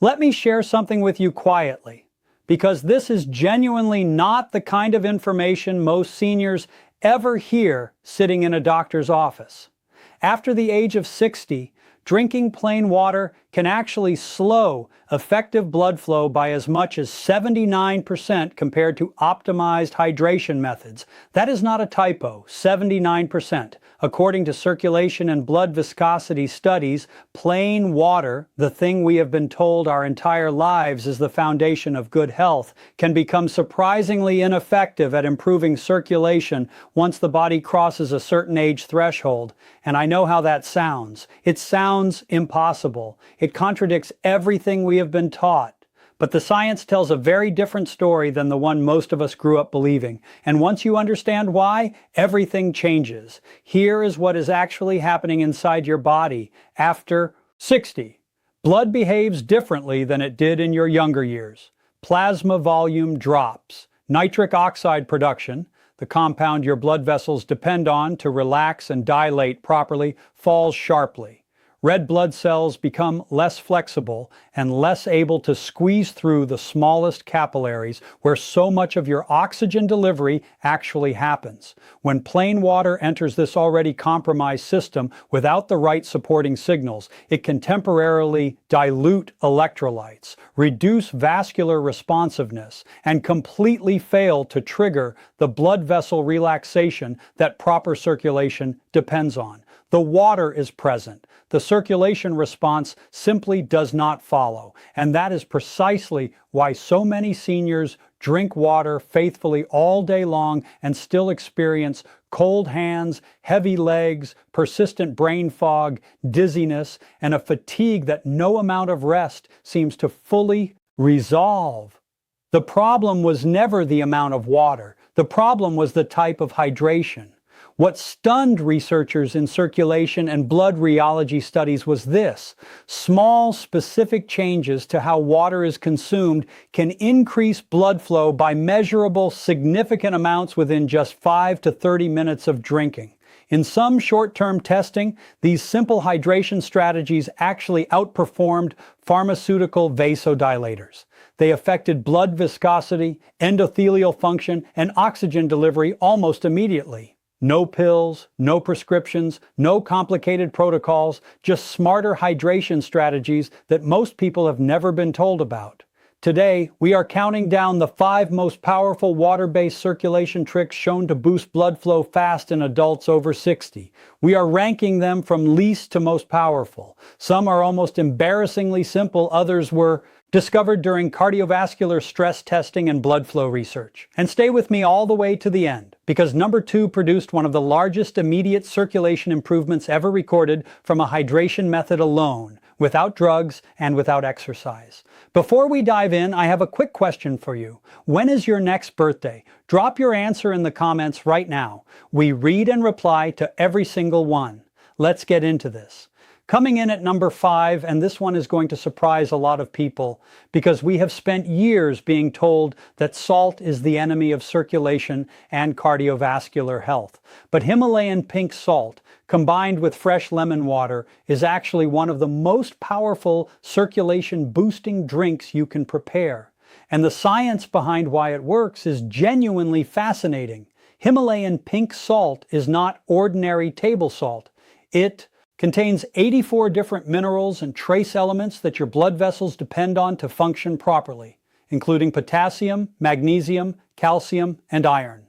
Let me share something with you quietly, because this is genuinely not the kind of information most seniors ever hear sitting in a doctor's office. After the age of 60, drinking plain water can actually slow effective blood flow by as much as 79% compared to optimized hydration methods. That is not a typo, 79%. According to circulation and blood viscosity studies, plain water, the thing we have been told our entire lives is the foundation of good health, can become surprisingly ineffective at improving circulation once the body crosses a certain age threshold. And I know how that sounds. It sounds impossible. It contradicts everything we have been taught. But the science tells a very different story than the one most of us grew up believing. And once you understand why, everything changes. Here is what is actually happening inside your body after 60. Blood behaves differently than it did in your younger years. Plasma volume drops. Nitric oxide production, the compound your blood vessels depend on to relax and dilate properly, falls sharply. Red blood cells become less flexible and less able to squeeze through the smallest capillaries where so much of your oxygen delivery actually happens. When plain water enters this already compromised system without the right supporting signals, it can temporarily dilute electrolytes, reduce vascular responsiveness, and completely fail to trigger the blood vessel relaxation that proper circulation depends on. The water is present. The circulation response simply does not follow. And that is precisely why so many seniors drink water faithfully all day long and still experience cold hands, heavy legs, persistent brain fog, dizziness, and a fatigue that no amount of rest seems to fully resolve. The problem was never the amount of water. The problem was the type of hydration. What stunned researchers in circulation and blood rheology studies was this: small, specific changes to how water is consumed can increase blood flow by measurable, significant amounts within just 5 to 30 minutes of drinking. In some short-term testing, these simple hydration strategies actually outperformed pharmaceutical vasodilators. They affected blood viscosity, endothelial function, and oxygen delivery almost immediately. No pills, no prescriptions, no complicated protocols, just smarter hydration strategies that most people have never been told about. Today, we are counting down the 5 most powerful water-based circulation tricks shown to boost blood flow fast in adults over 60. We are ranking them from least to most powerful. Some are almost embarrassingly simple, others were discovered during cardiovascular stress testing and blood flow research. And stay with me all the way to the end, because number 2 produced one of the largest immediate circulation improvements ever recorded from a hydration method alone, without drugs and without exercise. Before we dive in, I have a quick question for you. When is your next birthday? Drop your answer in the comments right now. We read and reply to every single one. Let's get into this. Coming in at number 5, and this one is going to surprise a lot of people because we have spent years being told that salt is the enemy of circulation and cardiovascular health. But Himalayan pink salt, combined with fresh lemon water, is actually one of the most powerful circulation boosting drinks you can prepare. And the science behind why it works is genuinely fascinating. Himalayan pink salt is not ordinary table salt. It contains 84 different minerals and trace elements that your blood vessels depend on to function properly, including potassium, magnesium, calcium, and iron.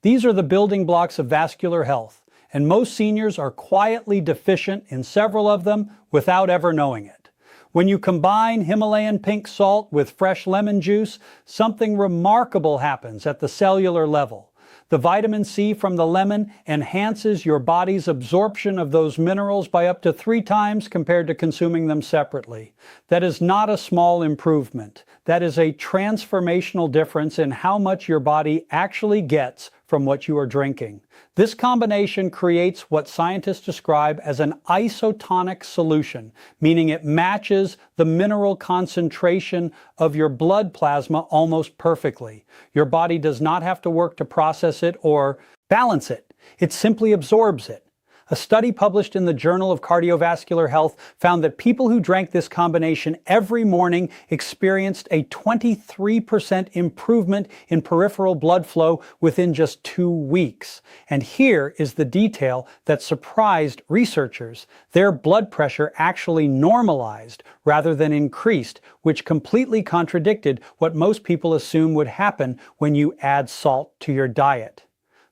These are the building blocks of vascular health, and most seniors are quietly deficient in several of them without ever knowing it. When you combine Himalayan pink salt with fresh lemon juice, something remarkable happens at the cellular level. The vitamin C from the lemon enhances your body's absorption of those minerals by up to 3 times compared to consuming them separately. That is not a small improvement. That is a transformational difference in how much your body actually gets from what you are drinking. This combination creates what scientists describe as an isotonic solution, meaning it matches the mineral concentration of your blood plasma almost perfectly. Your body does not have to work to process it or balance it. It simply absorbs it. A study published in the Journal of Cardiovascular Health found that people who drank this combination every morning experienced a 23% improvement in peripheral blood flow within just 2 weeks. And here is the detail that surprised researchers. Their blood pressure actually normalized rather than increased, which completely contradicted what most people assume would happen when you add salt to your diet.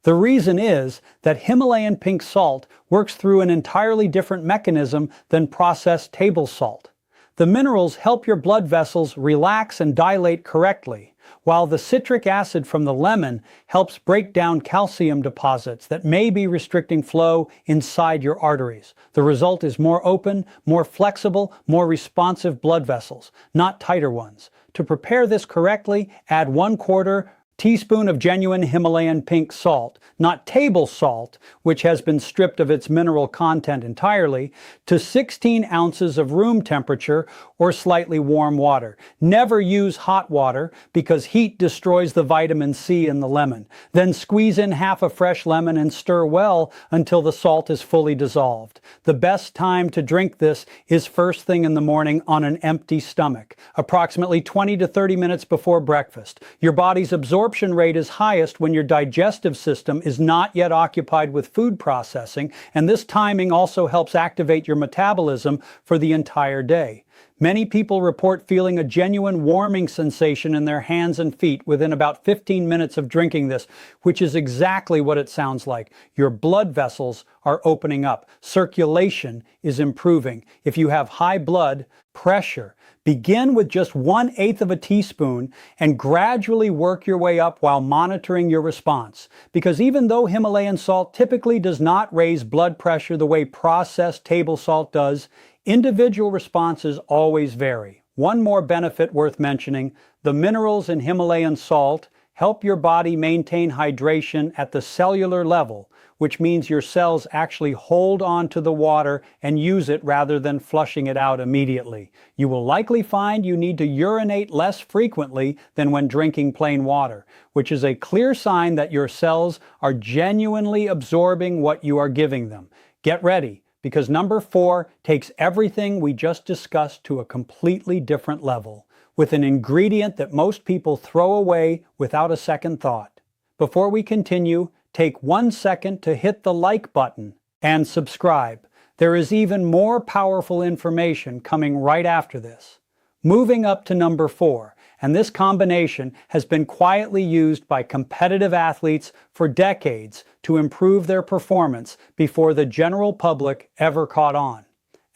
The reason is that Himalayan pink salt works through an entirely different mechanism than processed table salt. The minerals help your blood vessels relax and dilate correctly, while the citric acid from the lemon helps break down calcium deposits that may be restricting flow inside your arteries. The result is more open, more flexible, more responsive blood vessels, not tighter ones. To prepare this correctly, add 1/4 teaspoon of genuine Himalayan pink salt, not table salt, which has been stripped of its mineral content entirely, to 16 ounces of room temperature or slightly warm water. Never use hot water because heat destroys the vitamin C in the lemon. Then squeeze in half a fresh lemon and stir well until the salt is fully dissolved. The best time to drink this is first thing in the morning on an empty stomach, approximately 20 to 30 minutes before breakfast. Your body's absorption rate is highest when your digestive system is not yet occupied with food processing, and this timing also helps activate your metabolism for the entire day. Many people report feeling a genuine warming sensation in their hands and feet within about 15 minutes of drinking this, which is exactly what it sounds like. Your blood vessels are opening up. Circulation is improving. If you have high blood pressure, begin with just 1/8 of a teaspoon and gradually work your way up while monitoring your response. Because even though Himalayan salt typically does not raise blood pressure the way processed table salt does, individual responses always vary. One more benefit worth mentioning: the minerals in Himalayan salt help your body maintain hydration at the cellular level, which means your cells actually hold on to the water and use it rather than flushing it out immediately. You will likely find you need to urinate less frequently than when drinking plain water, which is a clear sign that your cells are genuinely absorbing what you are giving them. Get ready, because number 4 takes everything we just discussed to a completely different level, with an ingredient that most people throw away without a second thought. Before we continue, take 1 second to hit the like button and subscribe. There is even more powerful information coming right after this. Moving up to number 4, and this combination has been quietly used by competitive athletes for decades to improve their performance before the general public ever caught on.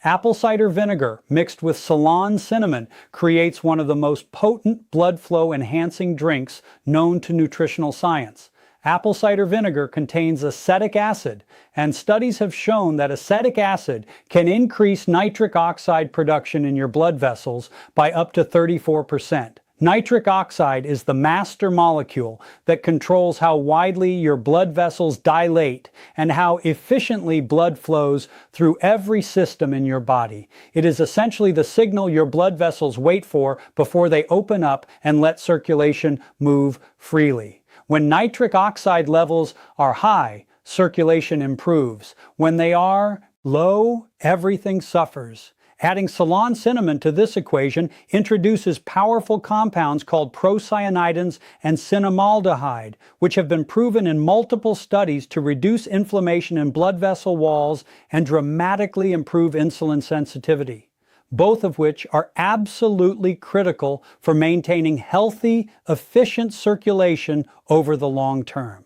Apple cider vinegar mixed with Ceylon cinnamon creates one of the most potent blood flow enhancing drinks known to nutritional science. Apple cider vinegar contains acetic acid, and studies have shown that acetic acid can increase nitric oxide production in your blood vessels by up to 34%. Nitric oxide is the master molecule that controls how widely your blood vessels dilate and how efficiently blood flows through every system in your body. It is essentially the signal your blood vessels wait for before they open up and let circulation move freely. When nitric oxide levels are high, circulation improves. When they are low, everything suffers. Adding Ceylon cinnamon to this equation introduces powerful compounds called procyanidins and cinnamaldehyde, which have been proven in multiple studies to reduce inflammation in blood vessel walls and dramatically improve insulin sensitivity, both of which are absolutely critical for maintaining healthy, efficient circulation over the long term.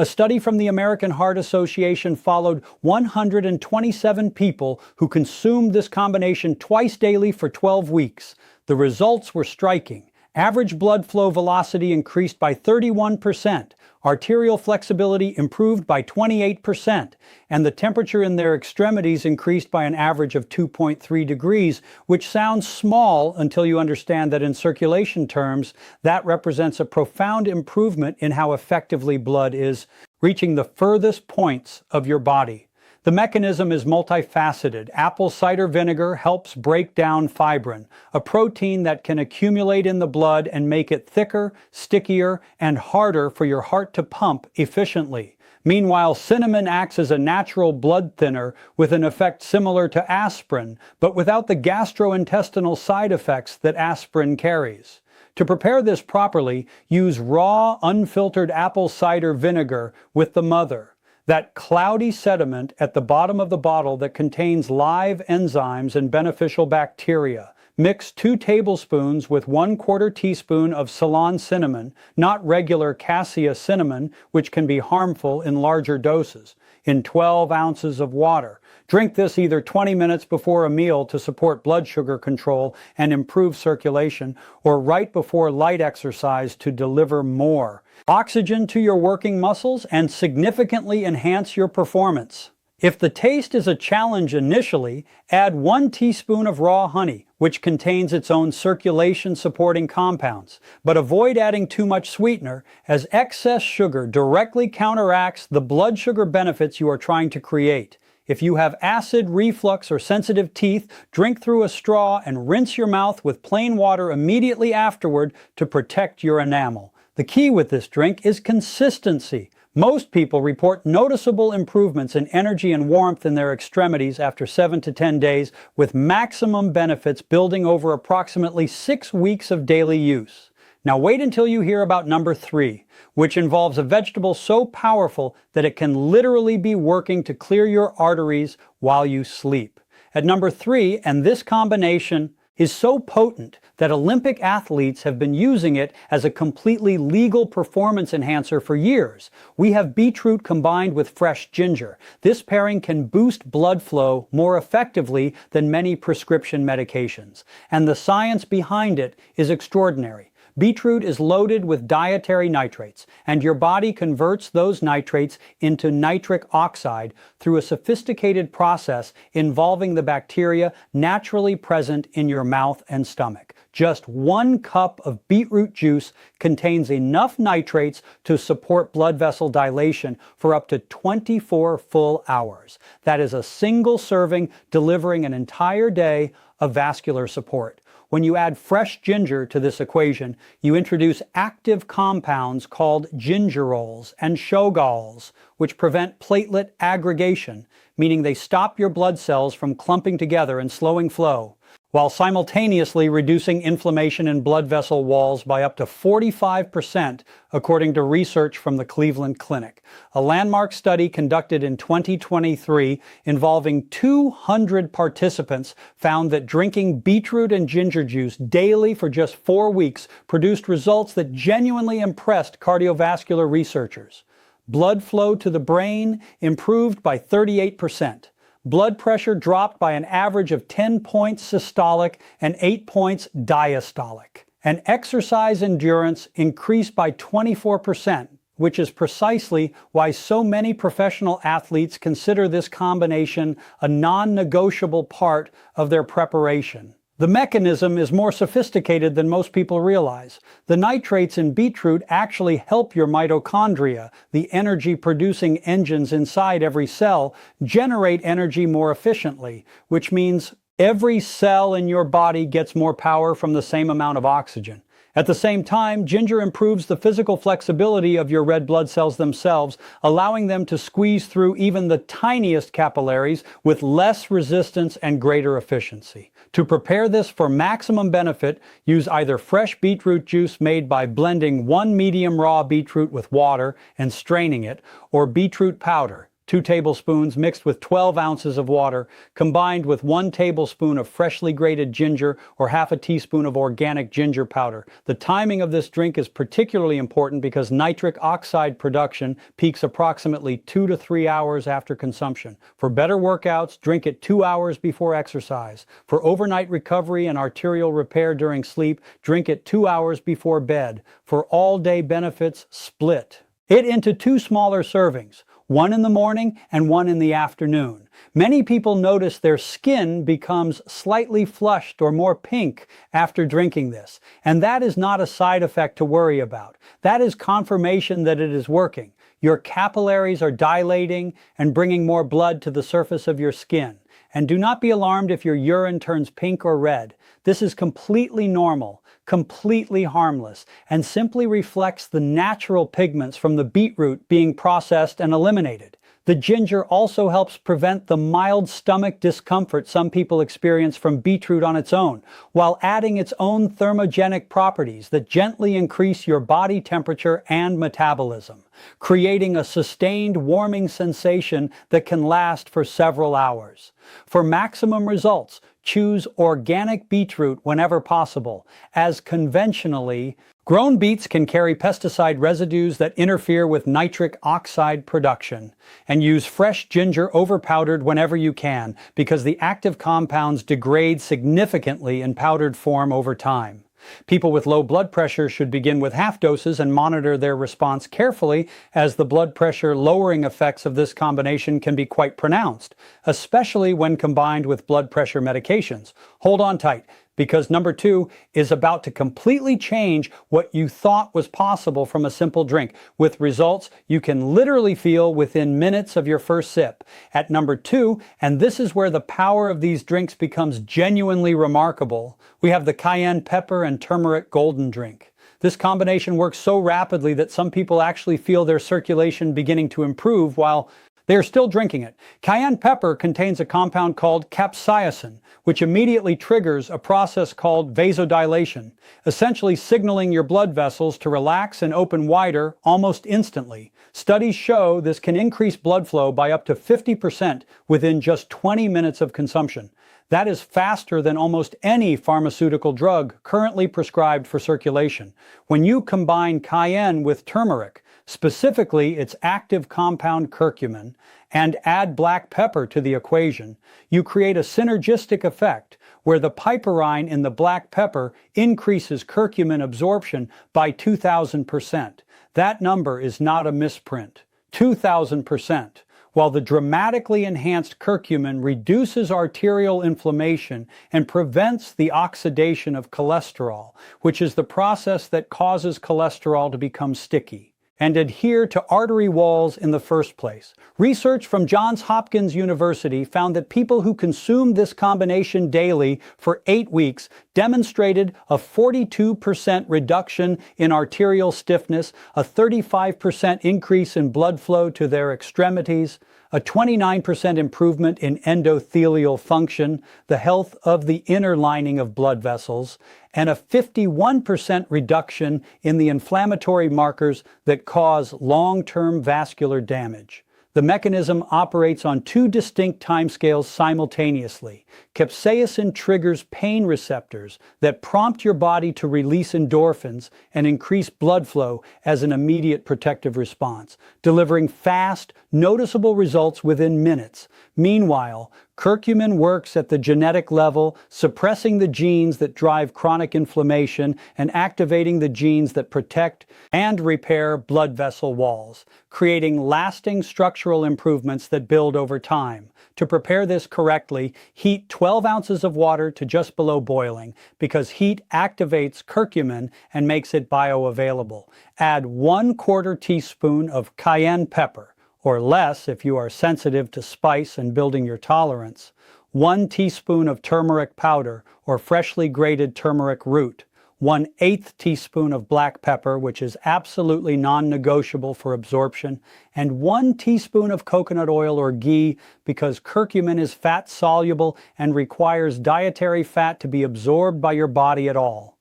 A study from the American Heart Association followed 127 people who consumed this combination twice daily for 12 weeks. The results were striking. Average blood flow velocity increased by 31%, arterial flexibility improved by 28%, and the temperature in their extremities increased by an average of 2.3 degrees, which sounds small until you understand that in circulation terms, that represents a profound improvement in how effectively blood is reaching the furthest points of your body. The mechanism is multifaceted. Apple cider vinegar helps break down fibrin, a protein that can accumulate in the blood and make it thicker, stickier, and harder for your heart to pump efficiently. Meanwhile, cinnamon acts as a natural blood thinner with an effect similar to aspirin, but without the gastrointestinal side effects that aspirin carries. To prepare this properly, use raw, unfiltered apple cider vinegar with the mother, that cloudy sediment at the bottom of the bottle that contains live enzymes and beneficial bacteria. Mix 2 tablespoons with 1/4 teaspoon of Ceylon cinnamon, not regular cassia cinnamon, which can be harmful in larger doses, in 12 ounces of water. Drink this either 20 minutes before a meal to support blood sugar control and improve circulation, or right before light exercise to deliver more oxygen to your working muscles and significantly enhance your performance. If the taste is a challenge initially, add 1 teaspoon of raw honey, which contains its own circulation-supporting compounds. But avoid adding too much sweetener, as excess sugar directly counteracts the blood sugar benefits you are trying to create. If you have acid reflux or sensitive teeth, drink through a straw and rinse your mouth with plain water immediately afterward to protect your enamel. The key with this drink is consistency. Most people report noticeable improvements in energy and warmth in their extremities after 7 to 10 days, with maximum benefits building over approximately 6 weeks of daily use. Now wait until you hear about number 3, which involves a vegetable so powerful that it can literally be working to clear your arteries while you sleep. At number 3, and this combination is so potent that Olympic athletes have been using it as a completely legal performance enhancer for years. We have beetroot combined with fresh ginger. This pairing can boost blood flow more effectively than many prescription medications, and the science behind it is extraordinary. Beetroot is loaded with dietary nitrates, and your body converts those nitrates into nitric oxide through a sophisticated process involving the bacteria naturally present in your mouth and stomach. Just 1 cup of beetroot juice contains enough nitrates to support blood vessel dilation for up to 24 full hours. That is a single serving delivering an entire day of vascular support. When you add fresh ginger to this equation, you introduce active compounds called gingerols and shogalls, which prevent platelet aggregation, meaning they stop your blood cells from clumping together and slowing flow, while simultaneously reducing inflammation in blood vessel walls by up to 45%, according to research from the Cleveland Clinic. A landmark study conducted in 2023 involving 200 participants found that drinking beetroot and ginger juice daily for just 4 weeks produced results that genuinely impressed cardiovascular researchers. Blood flow to the brain improved by 38%. Blood pressure dropped by an average of 10 points systolic and 8 points diastolic. And exercise endurance increased by 24%, which is precisely why so many professional athletes consider this combination a non-negotiable part of their preparation. The mechanism is more sophisticated than most people realize. The nitrates in beetroot actually help your mitochondria, the energy-producing engines inside every cell, generate energy more efficiently, which means every cell in your body gets more power from the same amount of oxygen. At the same time, ginger improves the physical flexibility of your red blood cells themselves, allowing them to squeeze through even the tiniest capillaries with less resistance and greater efficiency. To prepare this for maximum benefit, use either fresh beetroot juice made by blending 1 medium raw beetroot with water and straining it, or beetroot powder, 2 tablespoons mixed with 12 ounces of water, combined with 1 tablespoon of freshly grated ginger or half a teaspoon of organic ginger powder. The timing of this drink is particularly important because nitric oxide production peaks approximately 2 to 3 hours after consumption. For better workouts, drink it 2 hours before exercise. For overnight recovery and arterial repair during sleep, drink it 2 hours before bed. For all-day benefits, split it into 2 smaller servings, 1 in the morning and 1 in the afternoon. Many people notice their skin becomes slightly flushed or more pink after drinking this, and that is not a side effect to worry about. That is confirmation that it is working. Your capillaries are dilating and bringing more blood to the surface of your skin. And do not be alarmed if your urine turns pink or red. This is completely normal, completely harmless, and simply reflects the natural pigments from the beetroot being processed and eliminated. The ginger also helps prevent the mild stomach discomfort some people experience from beetroot on its own, while adding its own thermogenic properties that gently increase your body temperature and metabolism, creating a sustained warming sensation that can last for several hours. For maximum results, choose organic beetroot whenever possible, as conventionally grown beets can carry pesticide residues that interfere with nitric oxide production. And use fresh ginger overpowdered whenever you can, because the active compounds degrade significantly in powdered form over time. People with low blood pressure should begin with half doses and monitor their response carefully, as the blood pressure lowering effects of this combination can be quite pronounced, especially when combined with blood pressure medications. Hold on tight, because number 2 is about to completely change what you thought was possible from a simple drink, with results you can literally feel within minutes of your first sip. At number 2, and this is where the power of these drinks becomes genuinely remarkable, we have the cayenne pepper and turmeric golden drink. This combination works so rapidly that some people actually feel their circulation beginning to improve while they are still drinking it. Cayenne pepper contains a compound called capsaicin, which immediately triggers a process called vasodilation, essentially signaling your blood vessels to relax and open wider almost instantly. Studies show this can increase blood flow by up to 50% within just 20 minutes of consumption. That is faster than almost any pharmaceutical drug currently prescribed for circulation. When you combine cayenne with turmeric, specifically its active compound curcumin, and add black pepper to the equation, you create a synergistic effect where the piperine in the black pepper increases curcumin absorption by 2,000%. That number is not a misprint. 2,000%. While the dramatically enhanced curcumin reduces arterial inflammation and prevents the oxidation of cholesterol, which is the process that causes cholesterol to become sticky and adhere to artery walls in the first place. Research from Johns Hopkins University found that people who consumed this combination daily for 8 weeks demonstrated a 42% reduction in arterial stiffness, a 35% increase in blood flow to their extremities, a 29% improvement in endothelial function, the health of the inner lining of blood vessels, and a 51% reduction in the inflammatory markers that cause long-term vascular damage. The mechanism operates on 2 distinct timescales simultaneously. Capsaicin triggers pain receptors that prompt your body to release endorphins and increase blood flow as an immediate protective response, delivering fast, noticeable results within minutes. Meanwhile, curcumin works at the genetic level, suppressing the genes that drive chronic inflammation and activating the genes that protect and repair blood vessel walls, creating lasting structural improvements that build over time. To prepare this correctly, heat 12 ounces of water to just below boiling, because heat activates curcumin and makes it bioavailable. Add 1/4 teaspoon of cayenne pepper, or less if you are sensitive to spice and building your tolerance, 1 teaspoon of turmeric powder or freshly grated turmeric root, 1/8 teaspoon of black pepper, which is absolutely non-negotiable for absorption, and 1 teaspoon of coconut oil or ghee, because curcumin is fat-soluble and requires dietary fat to be absorbed by your body at all.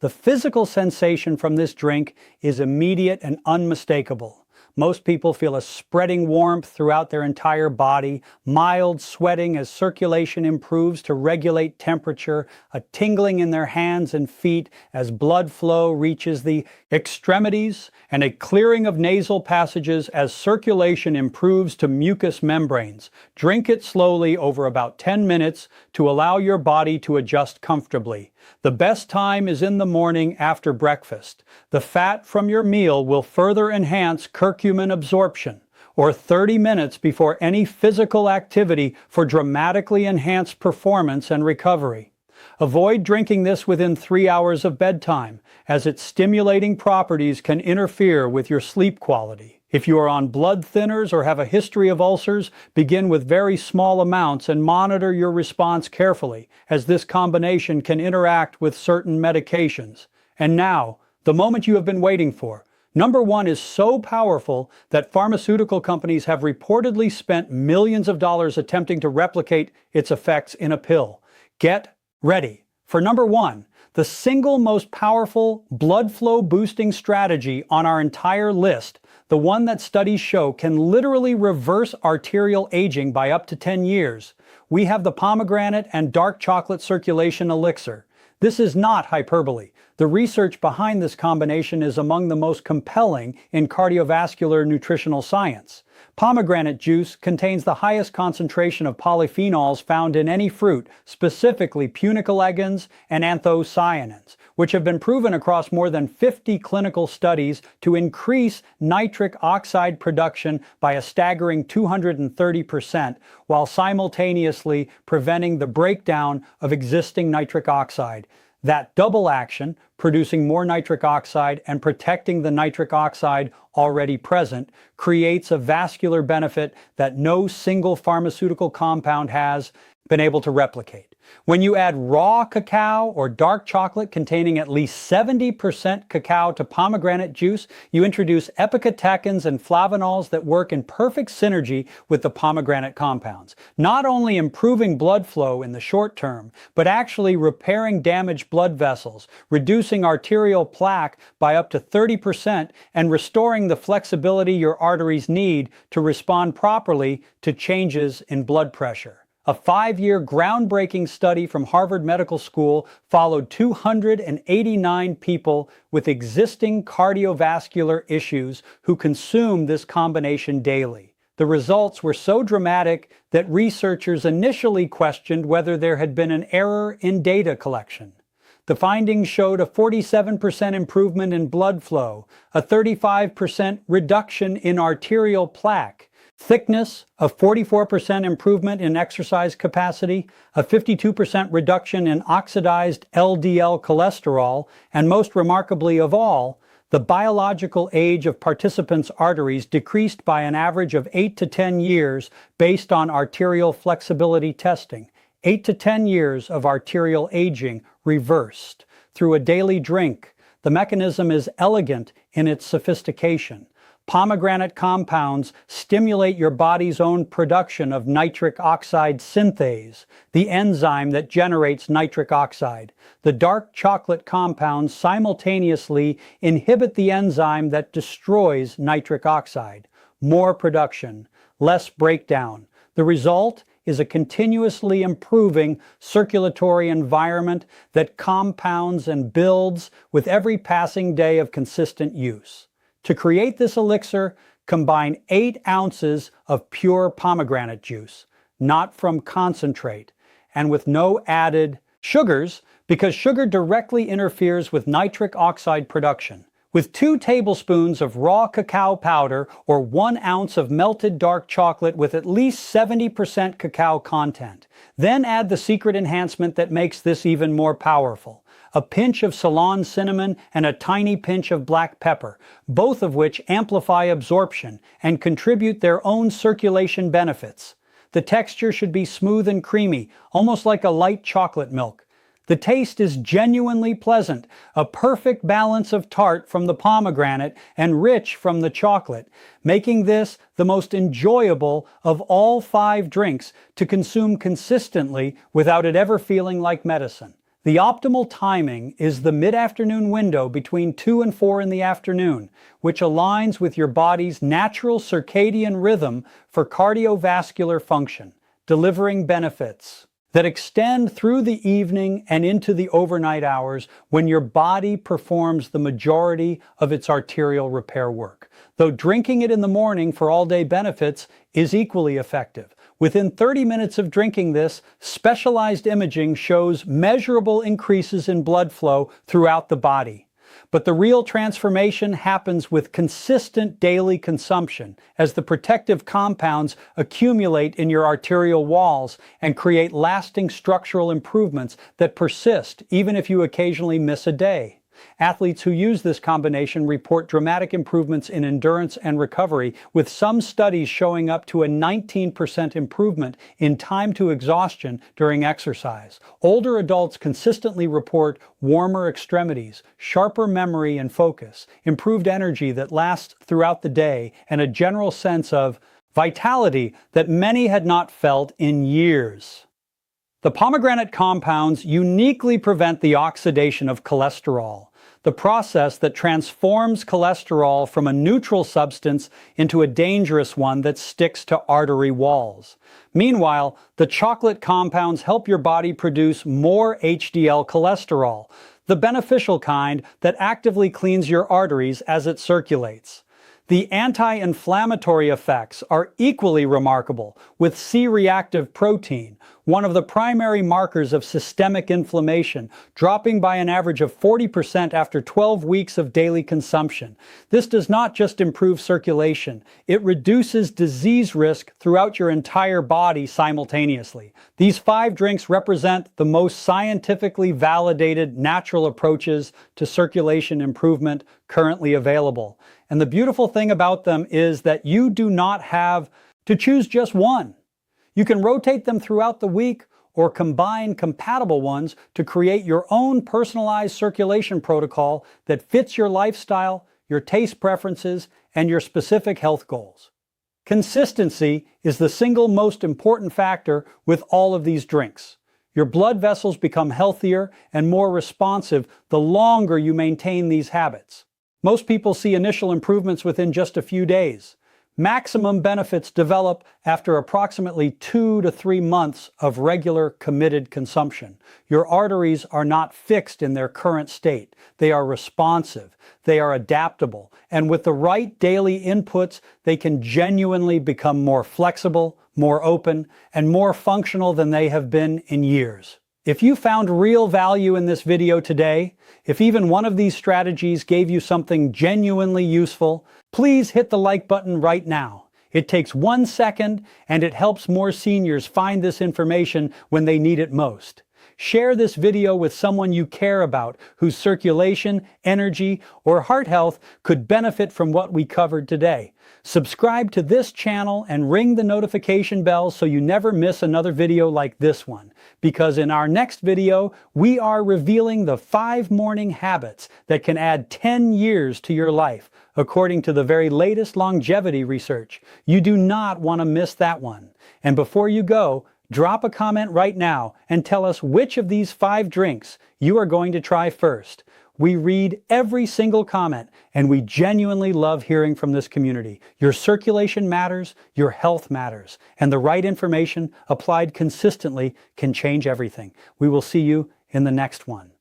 The physical sensation from this drink is immediate and unmistakable. Most people feel a spreading warmth throughout their entire body, mild sweating as circulation improves to regulate temperature, a tingling in their hands and feet as blood flow reaches the extremities, and a clearing of nasal passages as circulation improves to mucous membranes. Drink it slowly over about 10 minutes to allow your body to adjust comfortably. The best time is in the morning after breakfast. The fat from your meal will further enhance curcumin absorption, or 30 minutes before any physical activity for dramatically enhanced performance and recovery. Avoid drinking this within 3 hours of bedtime, as its stimulating properties can interfere with your sleep quality. If you are on blood thinners or have a history of ulcers, begin with very small amounts and monitor your response carefully, as this combination can interact with certain medications. And now, the moment you have been waiting for. Number 1 is so powerful that pharmaceutical companies have reportedly spent millions of dollars attempting to replicate its effects in a pill. Get ready for number 1, the single most powerful blood flow boosting strategy on our entire list, the one that studies show can literally reverse arterial aging by up to 10 years. We have the pomegranate and dark chocolate circulation elixir. This is not hyperbole. The research behind this combination is among the most compelling in cardiovascular nutritional science. Pomegranate juice contains the highest concentration of polyphenols found in any fruit, specifically punicolegans and anthocyanins, which have been proven across more than 50 clinical studies to increase nitric oxide production by a staggering 230%, while simultaneously preventing the breakdown of existing nitric oxide. That double action, producing more nitric oxide and protecting the nitric oxide already present, creates a vascular benefit that no single pharmaceutical compound has been able to replicate. When you add raw cacao or dark chocolate containing at least 70% cacao to pomegranate juice, you introduce epicatechins and flavanols that work in perfect synergy with the pomegranate compounds, not only improving blood flow in the short term, but actually repairing damaged blood vessels, reducing arterial plaque by up to 30%, and restoring the flexibility your arteries need to respond properly to changes in blood pressure. A 5-year groundbreaking study from Harvard Medical School followed 289 people with existing cardiovascular issues who consumed this combination daily. The results were so dramatic that researchers initially questioned whether there had been an error in data collection. The findings showed a 47% improvement in blood flow, a 35% reduction in arterial plaque, thickness, a 44% improvement in exercise capacity, a 52% reduction in oxidized LDL cholesterol, and most remarkably of all, the biological age of participants' arteries decreased by an average of 8 to 10 years based on arterial flexibility testing. 8 to 10 years of arterial aging reversed through a daily drink. The mechanism is elegant in its sophistication. Pomegranate compounds stimulate your body's own production of nitric oxide synthase, the enzyme that generates nitric oxide. The dark chocolate compounds simultaneously inhibit the enzyme that destroys nitric oxide. More production, less breakdown. The result is a continuously improving circulatory environment that compounds and builds with every passing day of consistent use. To create this elixir, combine 8 ounces of pure pomegranate juice, not from concentrate, and with no added sugars, because sugar directly interferes with nitric oxide production. With 2 tablespoons of raw cacao powder or 1 ounce of melted dark chocolate with at least 70% cacao content. Then add the secret enhancement that makes this even more powerful. A pinch of Ceylon cinnamon and a tiny pinch of black pepper, both of which amplify absorption and contribute their own circulation benefits. The texture should be smooth and creamy, almost like a light chocolate milk. The taste is genuinely pleasant, a perfect balance of tart from the pomegranate and rich from the chocolate, making this the most enjoyable of all 5 drinks to consume consistently without it ever feeling like medicine. The optimal timing is the mid-afternoon window between 2 and 4 in the afternoon, which aligns with your body's natural circadian rhythm for cardiovascular function, delivering benefits that extend through the evening and into the overnight hours when your body performs the majority of its arterial repair work. Though drinking it in the morning for all-day benefits is equally effective. Within 30 minutes of drinking this, specialized imaging shows measurable increases in blood flow throughout the body. But the real transformation happens with consistent daily consumption, as the protective compounds accumulate in your arterial walls and create lasting structural improvements that persist even if you occasionally miss a day. Athletes who use this combination report dramatic improvements in endurance and recovery, with some studies showing up to a 19% improvement in time to exhaustion during exercise. Older adults consistently report warmer extremities, sharper memory and focus, improved energy that lasts throughout the day, and a general sense of vitality that many had not felt in years. The pomegranate compounds uniquely prevent the oxidation of cholesterol, the process that transforms cholesterol from a neutral substance into a dangerous one that sticks to artery walls. Meanwhile, the chocolate compounds help your body produce more HDL cholesterol, the beneficial kind that actively cleans your arteries as it circulates. The anti-inflammatory effects are equally remarkable, with C-reactive protein, one of the primary markers of systemic inflammation, dropping by an average of 40% after 12 weeks of daily consumption. This does not just improve circulation, it reduces disease risk throughout your entire body simultaneously. These 5 drinks represent the most scientifically validated natural approaches to circulation improvement currently available. And the beautiful thing about them is that you do not have to choose just one. You can rotate them throughout the week or combine compatible ones to create your own personalized circulation protocol that fits your lifestyle, your taste preferences, and your specific health goals. Consistency is the single most important factor with all of these drinks. Your blood vessels become healthier and more responsive the longer you maintain these habits. Most people see initial improvements within just a few days. Maximum benefits develop after approximately 2 to 3 months of regular, committed consumption. Your arteries are not fixed in their current state. They are responsive, they are adaptable, and with the right daily inputs, they can genuinely become more flexible, more open, and more functional than they have been in years. If you found real value in this video today, if even one of these strategies gave you something genuinely useful, please hit the like button right now. It takes 1 second and it helps more seniors find this information when they need it most. Share this video with someone you care about whose circulation, energy, or heart health could benefit from what we covered today. Subscribe to this channel and ring the notification bell so you never miss another video like this one. Because in our next video, we are revealing the 5 morning habits that can add 10 years to your life, according to the very latest longevity research. You do not want to miss that one. And before you go, drop a comment right now and tell us which of these 5 drinks you are going to try first. We read every single comment, and we genuinely love hearing from this community. Your circulation matters, your health matters, and the right information applied consistently can change everything. We will see you in the next one.